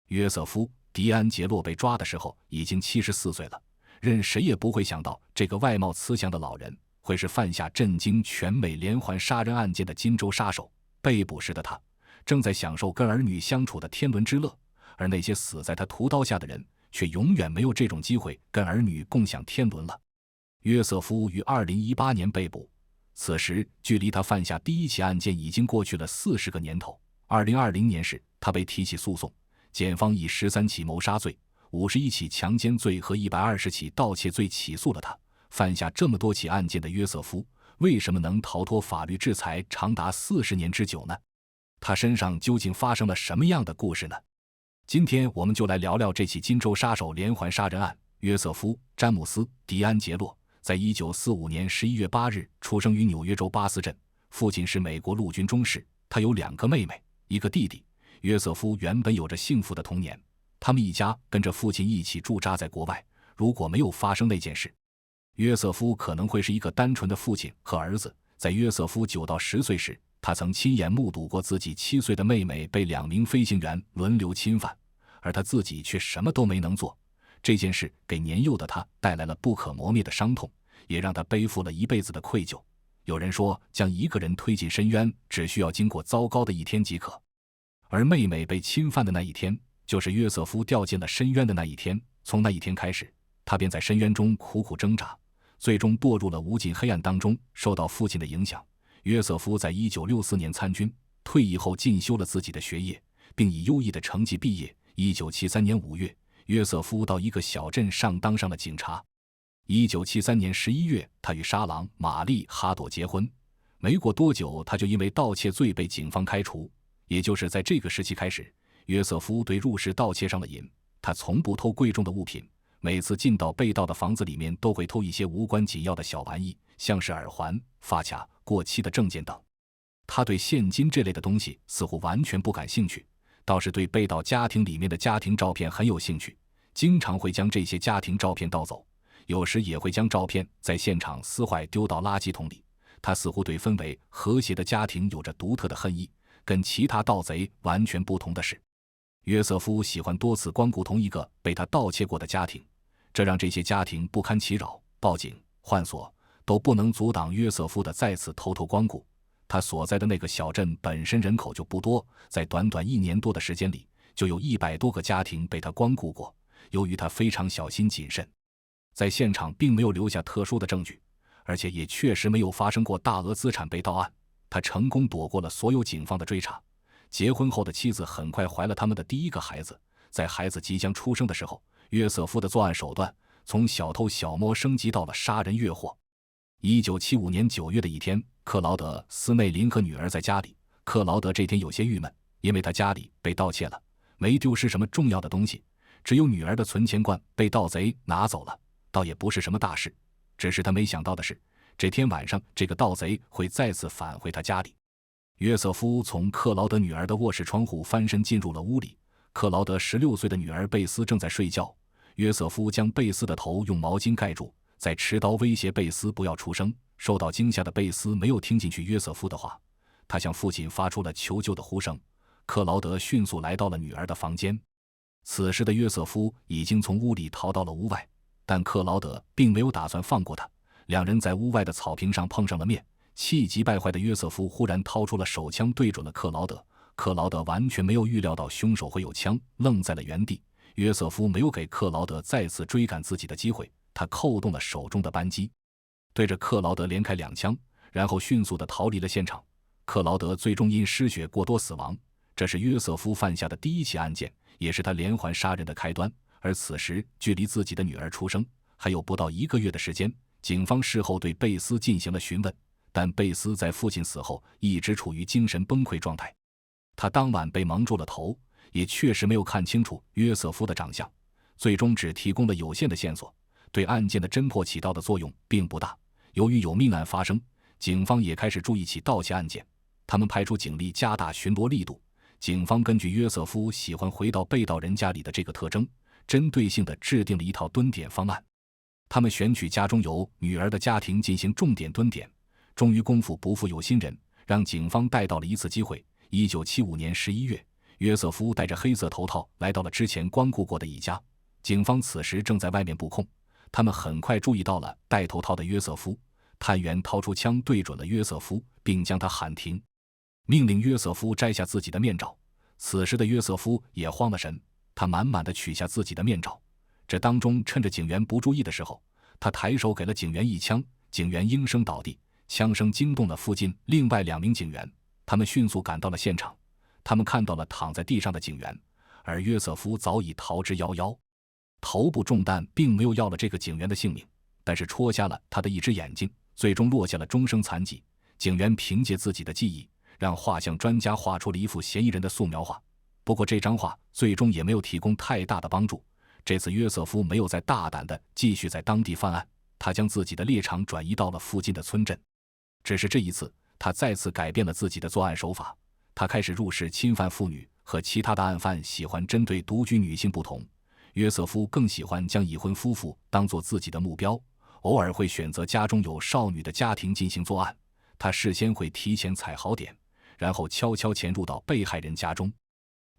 约瑟夫·迪安杰洛被抓的时候已经74岁了，任谁也不会想到这个外貌慈祥的老人会是犯下震惊全美连环杀人案件的金州杀手。被捕时的他正在享受跟儿女相处的天伦之乐，而那些死在他屠刀下的人却永远没有这种机会跟儿女共享天伦了。约瑟夫于2018年被捕，此时距离他犯下第一起案件已经过去了40个年头。2020年时，他被提起诉讼，检方以13起谋杀罪、51起强奸罪和120起盗窃罪起诉了他。犯下这么多起案件的约瑟夫，为什么能逃脱法律制裁长达40年之久呢？他身上究竟发生了什么样的故事呢？今天我们就来聊聊这起金州杀手连环杀人案。约瑟夫·詹姆斯·迪安杰洛在1945年11月8日出生于纽约州巴斯镇，父亲是美国陆军中士，他有2个妹妹，1个弟弟。约瑟夫原本有着幸福的童年，他们一家跟着父亲一起驻扎在国外。如果没有发生那件事，约瑟夫可能会是一个单纯的父亲和儿子。在约瑟夫9到10岁时，他曾亲眼目睹过自己7岁的妹妹被2名飞行员轮流侵犯，而他自己却什么都没能做。这件事给年幼的他带来了不可磨灭的伤痛，也让他背负了一辈子的愧疚。有人说，将一个人推进深渊只需要经过糟糕的一天即可，而妹妹被侵犯的那一天，就是约瑟夫掉进了深渊的那一天。从那一天开始，他便在深渊中苦苦挣扎，最终堕入了无尽黑暗当中。受到父亲的影响，约瑟夫在1964年参军，退役后进修了自己的学业，并以优异的成绩毕业。1973年5月，约瑟夫到一个小镇上当上了警察。1973年11月，他与沙朗·玛丽·哈朵结婚。没过多久，他就因为盗窃罪被警方开除。也就是在这个时期开始，约瑟夫对入室盗窃上了瘾。他从不偷贵重的物品，每次进到被盗的房子里面都会偷一些无关紧要的小玩意，像是耳环、发卡、过期的证件等。他对现金这类的东西似乎完全不感兴趣，倒是对被盗家庭里面的家庭照片很有兴趣，经常会将这些家庭照片盗走，有时也会将照片在现场撕坏丢到垃圾桶里。他似乎对氛围和谐的家庭有着独特的恨意。跟其他盗贼完全不同的是，约瑟夫喜欢多次光顾同一个被他盗窃过的家庭，这让这些家庭不堪其扰，报警、换锁都不能阻挡约瑟夫的再次偷偷光顾。他所在的那个小镇本身人口就不多，在短短1年多的时间里，就有100多个家庭被他光顾过。由于他非常小心谨慎，在现场并没有留下特殊的证据，而且也确实没有发生过大额资产被盗案，他成功躲过了所有警方的追查。结婚后的妻子很快怀了他们的第1个孩子。在孩子即将出生的时候，约瑟夫的作案手段从小偷小摸升级到了杀人越货。1975年9月的一天，克劳德·斯内林和女儿在家里。克劳德这天有些郁闷，因为他家里被盗窃了，没丢失什么重要的东西，只有女儿的存钱罐被盗贼拿走了，倒也不是什么大事。只是他没想到的是，这天晚上这个盗贼会再次返回他家里。约瑟夫从克劳德女儿的卧室窗户翻身进入了屋里。克劳德16岁的女儿贝斯正在睡觉，约瑟夫将贝斯的头用毛巾盖住，再持刀威胁贝斯不要出声。受到惊吓的贝斯没有听进去约瑟夫的话，他向父亲发出了求救的呼声。克劳德迅速来到了女儿的房间。此时的约瑟夫已经从屋里逃到了屋外，但克劳德并没有打算放过他。两人在屋外的草坪上碰上了面，气急败坏的约瑟夫忽然掏出了手枪对准了克劳德。克劳德完全没有预料到凶手会有枪，愣在了原地。约瑟夫没有给克劳德再次追赶自己的机会，他扣动了手中的扳机，对着克劳德连开2枪，然后迅速地逃离了现场。克劳德最终因失血过多死亡。这是约瑟夫犯下的第1起案件，也是他连环杀人的开端。而此时距离自己的女儿出生还有不到1个月的时间。警方事后对贝斯进行了询问，但贝斯在父亲死后一直处于精神崩溃状态。他当晚被蒙住了头，也确实没有看清楚约瑟夫的长相，最终只提供了有限的线索，对案件的侦破起到的作用并不大。由于有命案发生，警方也开始注意起盗窃案件，他们派出警力加大巡逻力度。警方根据约瑟夫喜欢回到被盗人家里的这个特征，针对性地制定了一套蹲点方案。他们选取家中有女儿的家庭进行重点蹲点，终于功夫不负有心人，让警方逮到了一次机会。1975年11月，约瑟夫戴着黑色头套来到了之前光顾过的一家，警方此时正在外面布控。他们很快注意到了戴头套的约瑟夫，探员掏出枪对准了约瑟夫，并将他喊停，命令约瑟夫摘下自己的面罩。此时的约瑟夫也慌了神，他满满的取下自己的面罩。这当中趁着警员不注意的时候，他抬手给了警员一枪，警员应声倒地，枪声惊动了附近另外2名警员，他们迅速赶到了现场。他们看到了躺在地上的警员，而约瑟夫早已逃之夭夭。头部中弹并没有要了这个警员的性命，但是戳瞎了他的一只眼睛，最终落下了终生残疾。警员凭借自己的记忆，让画像专家画出了一幅嫌疑人的素描画，不过这张画最终也没有提供太大的帮助。这次约瑟夫没有再大胆地继续在当地犯案，他将自己的猎场转移到了附近的村镇。只是这一次，他再次改变了自己的作案手法，他开始入室侵犯妇女。和其他的案犯喜欢针对独居女性不同，约瑟夫更喜欢将已婚夫妇当作自己的目标，偶尔会选择家中有少女的家庭进行作案。他事先会提前踩好点，然后悄悄潜入到被害人家中，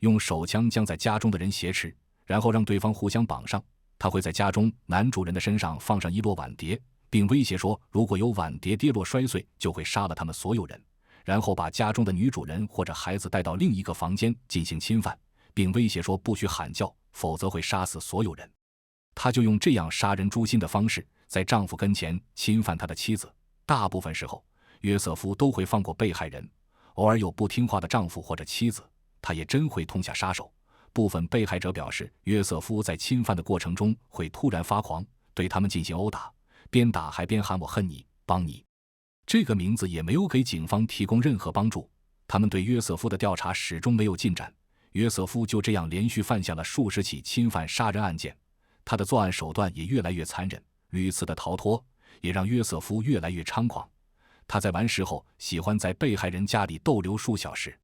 用手枪将在家中的人挟持，然后让对方互相绑上。他会在家中男主人的身上放上一摞碗碟，并威胁说如果有碗碟跌落摔碎，就会杀了他们所有人，然后把家中的女主人或者孩子带到另一个房间进行侵犯，并威胁说不许喊叫，否则会杀死所有人。他就用这样杀人诛心的方式在丈夫跟前侵犯他的妻子。大部分时候约瑟夫都会放过被害人，偶尔有不听话的丈夫或者妻子，他也真会痛下杀手。部分被害者表示，约瑟夫在侵犯的过程中会突然发狂，对他们进行殴打，边打还边喊我恨你，帮你。这个名字也没有给警方提供任何帮助，他们对约瑟夫的调查始终没有进展。约瑟夫就这样连续犯下了数十起侵犯杀人案件，他的作案手段也越来越残忍，屡次的逃脱也让约瑟夫越来越猖狂。他在完事后喜欢在被害人家里逗留数小时，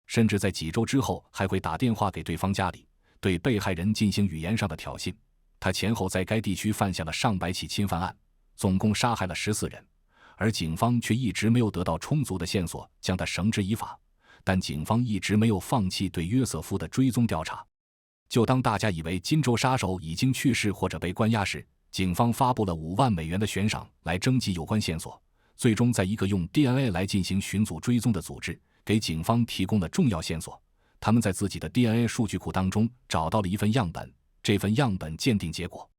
甚至在几周之后还会打电话给对方家里，对被害人进行语言上的挑衅。他前后在该地区犯下了上百起侵犯案，总共杀害了14人，而警方却一直没有得到充足的线索将他绳之以法。但警方一直没有放弃对约瑟夫的追踪调查。就当大家以为金州杀手已经去世或者被关押时，警方发布了5万美元的悬赏来征集有关线索。最终在一个用 DNA 来进行寻组追踪的组织给警方提供了重要线索。他们在自己的 DNA 数据库当中找到了一份样本，这份样本鉴定结果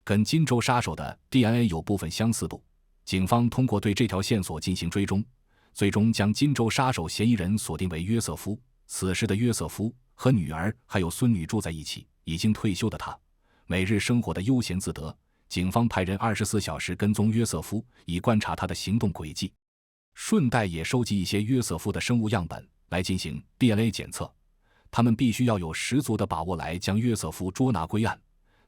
跟金州杀手的 DNA 有部分相似度。警方通过对这条线索进行追踪，最终将金州杀手嫌疑人锁定为约瑟夫。此时的约瑟夫和女儿还有孙女住在一起，已经退休的他每日生活的悠闲自得。警方派人24小时跟踪约瑟夫，以观察他的行动轨迹，顺带也收集一些约瑟夫的生物样本来进行 DNA 检测。他们必须要有十足的把握来将约瑟夫捉拿归案。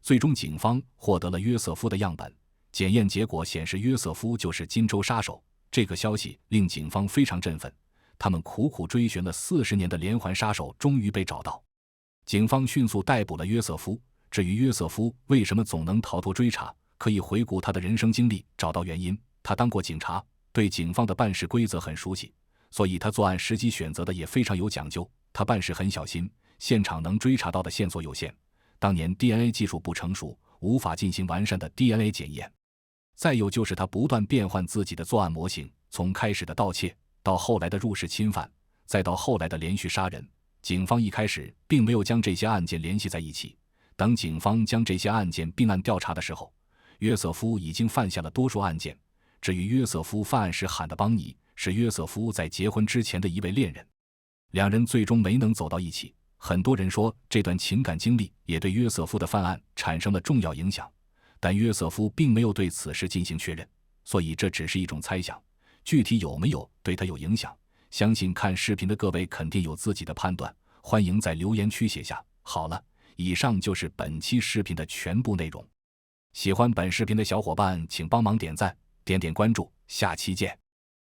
最终警方获得了约瑟夫的样本，检验结果显示约瑟夫就是金州杀手。这个消息令警方非常振奋，他们苦苦追寻了40年的连环杀手终于被找到。警方迅速逮捕了约瑟夫。至于约瑟夫为什么总能逃脱追查，可以回顾他的人生经历找到原因。他当过警察，对警方的办事规则很熟悉，所以他作案时机选择的也非常有讲究。他办事很小心，现场能追查到的线索有限，当年 DNA 技术不成熟，无法进行完善的 DNA 检验。再有就是他不断变换自己的作案模型，从开始的盗窃到后来的入室侵犯，再到后来的连续杀人。警方一开始并没有将这些案件联系在一起，等警方将这些案件并案调查的时候，约瑟夫已经犯下了多数案件。至于约瑟夫犯案时喊的邦尼，是约瑟夫在结婚之前的一位恋人，两人最终没能走到一起。很多人说这段情感经历也对约瑟夫的犯案产生了重要影响，但约瑟夫并没有对此事进行确认，所以这只是一种猜想，具体有没有对他有影响，相信看视频的各位肯定有自己的判断，欢迎在留言区写下。好了，以上就是本期视频的全部内容。喜欢本视频的小伙伴请帮忙点赞，点点关注，下期见。